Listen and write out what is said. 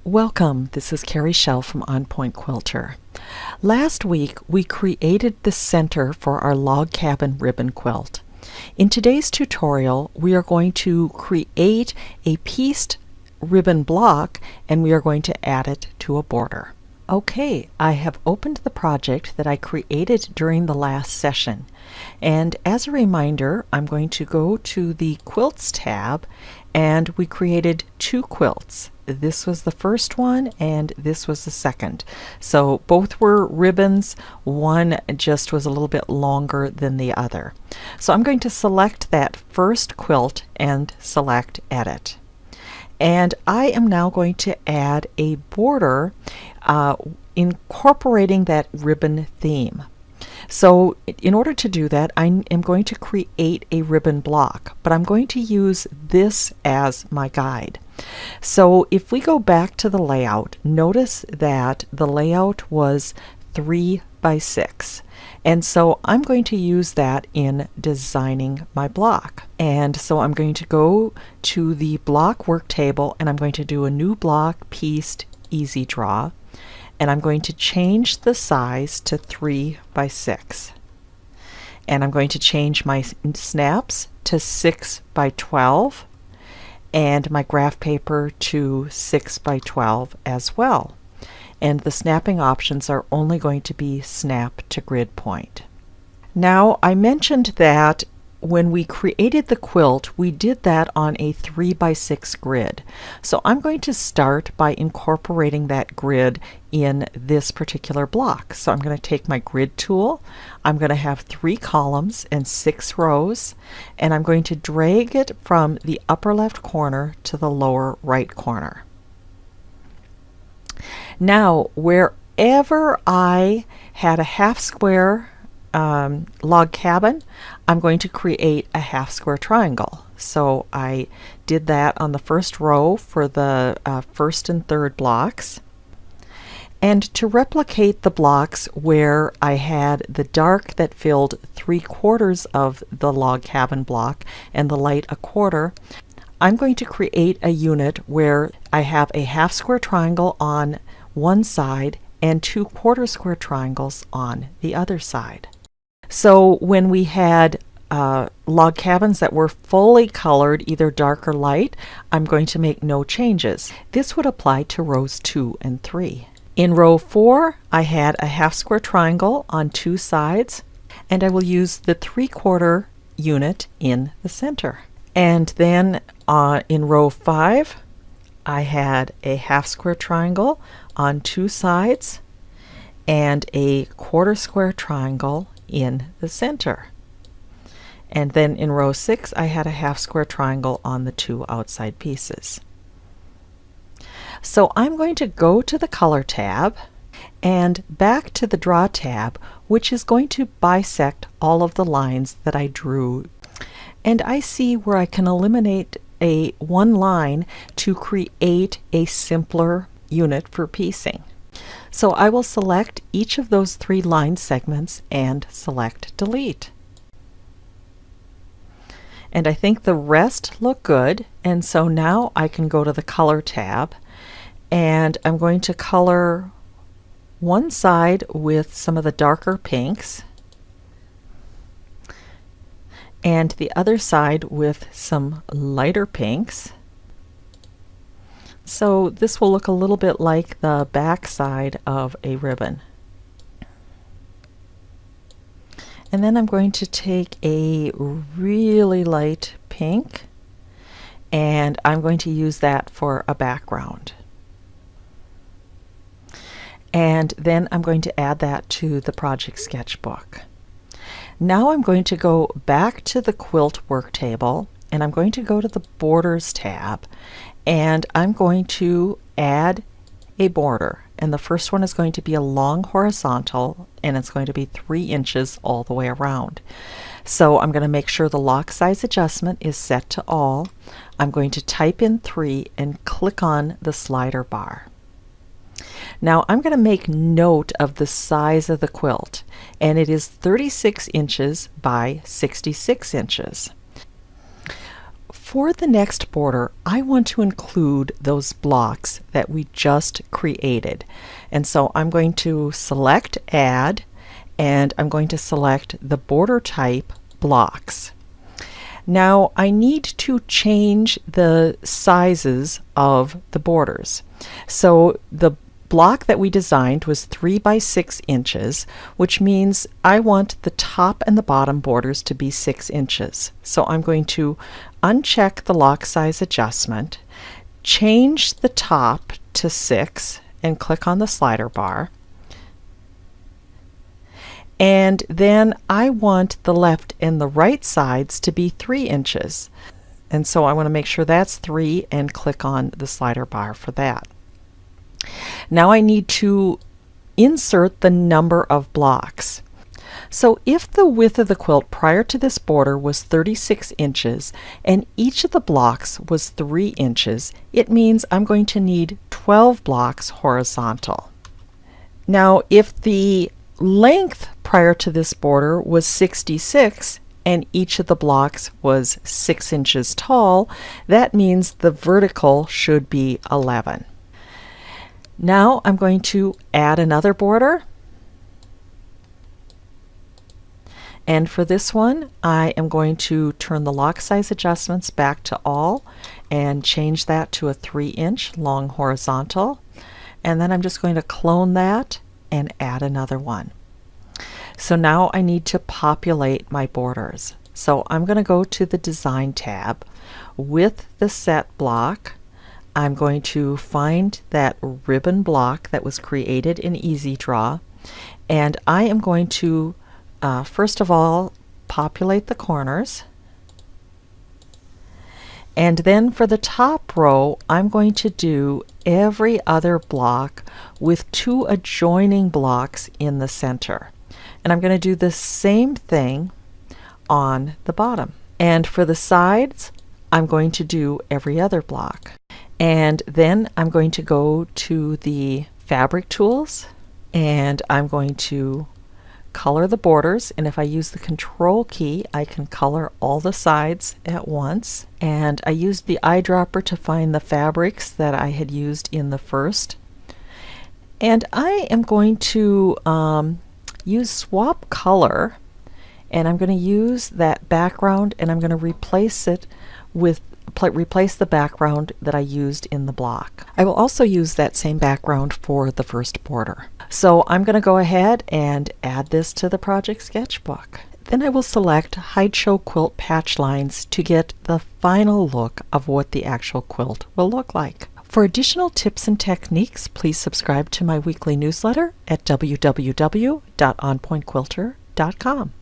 Welcome, this is Carrie Schell from On Point Quilter. Last week we created the center for our log cabin ribbon quilt. In today's tutorial we are going to create a pieced ribbon block and we are going to add it to a border. Okay, I have opened the project that I created during the last session, and as a reminder I'm going to go to the Quilts tab, and we created two quilts. This was the first one and this was the second. So both were ribbons, one just was a little bit longer than the other. So I'm going to select that first quilt and select Edit. And I am now going to add a border incorporating that ribbon theme. So in order to do that, I am going to create a ribbon block, but I'm going to use this as my guide. So if we go back to the layout, notice that the layout was 3 by 6. And so I'm going to use that in designing my block. And so I'm going to go to the block work table and I'm going to do a new block, pieced, EasyDraw. And I'm going to change the size to 3 by 6. And I'm going to change my snaps to 6 by 12 and my graph paper to 6 by 12 as well. And the snapping options are only going to be snap to grid point. Now I mentioned that when we created the quilt we did that on a 3 by 6 grid. So I'm going to start by incorporating that grid in this particular block. So I'm going to take my grid tool, I'm going to have 3 columns and 6 rows, and I'm going to drag it from the upper left corner to the lower right corner. Now wherever I had a half square log cabin, I'm going to create a half square triangle. So I did that on the first row for the first and third blocks. And to replicate the blocks where I had the dark that filled 3/4 of the log cabin block and the light 1/4, I'm going to create a unit where I have a half square triangle on one side and 2/4 square triangles on the other side. So when we had log cabins that were fully colored, either dark or light, I'm going to make no changes. This would apply to rows 2 and 3. In row 4, I had a half square triangle on 2 sides, and I will use the 3/4 unit in the center. And then in row 5, I had a half square triangle on 2 sides and a 1/4 square triangle in the center. And then in row 6 I had a half square triangle on the 2 outside pieces. So I'm going to go to the Color tab and back to the Draw tab, which is going to bisect all of the lines that I drew. And I see where I can eliminate one line to create a simpler unit for piecing. So I will select each of those 3 line segments and select Delete. And I think the rest look good, and so now I can go to the Color tab and I'm going to color one side with some of the darker pinks and the other side with some lighter pinks. So this will look a little bit like the back side of a ribbon. And then I'm going to take a really light pink and I'm going to use that for a background. And then I'm going to add that to the project sketchbook. Now I'm going to go back to the quilt work table and I'm going to go to the Borders tab and I'm going to add a border, and the first one is going to be a long horizontal and it's going to be 3 inches all the way around. So I'm going to make sure the lock size adjustment is set to all. I'm going to type in 3 and click on the slider bar. Now I'm going to make note of the size of the quilt, and it is 36 inches by 66 inches. for the next border, I want to include those blocks that we just created. And so I'm going to select Add, and I'm going to select the border type blocks. Now I need to change the sizes of the borders. So the block that we designed was 3 by 6 inches, which means I want the top and the bottom borders to be 6 inches. So I'm going to uncheck the lock size adjustment, change the top to 6, and click on the slider bar. And then I want the left and the right sides to be 3 inches. And so I want to make sure that's 3 and click on the slider bar for that. Now I need to insert the number of blocks. So if the width of the quilt prior to this border was 36 inches and each of the blocks was 3 inches, it means I'm going to need 12 blocks horizontal. Now if the length prior to this border was 66 and each of the blocks was 6 inches tall, that means the vertical should be 11. Now I'm going to add another border, and for this one I am going to turn the lock size adjustments back to all and change that to a 3-inch long horizontal, and then I'm just going to clone that and add another one. So now I need to populate my borders. So I'm going to go to the Design tab. With the Set block, I'm going to find that ribbon block that was created in EasyDraw, and I am going to first of all populate the corners, and then for the top row I'm going to do every other block with 2 adjoining blocks in the center, and I'm going to do the same thing on the bottom. And for the sides I'm going to do every other block. And then I'm going to go to the fabric tools and I'm going to color the borders, and if I use the control key I can color all the sides at once, and I used the eyedropper to find the fabrics that I had used in the first, and I am going to use swap color, and I'm going to use that background and I'm going to replace it with replace the background that I used in the block. I will also use that same background for the first border. So I'm going to go ahead and add this to the project sketchbook. Then I will select Hide Show Quilt Patch Lines to get the final look of what the actual quilt will look like. For additional tips and techniques, please subscribe to my weekly newsletter at www.onpointquilter.com.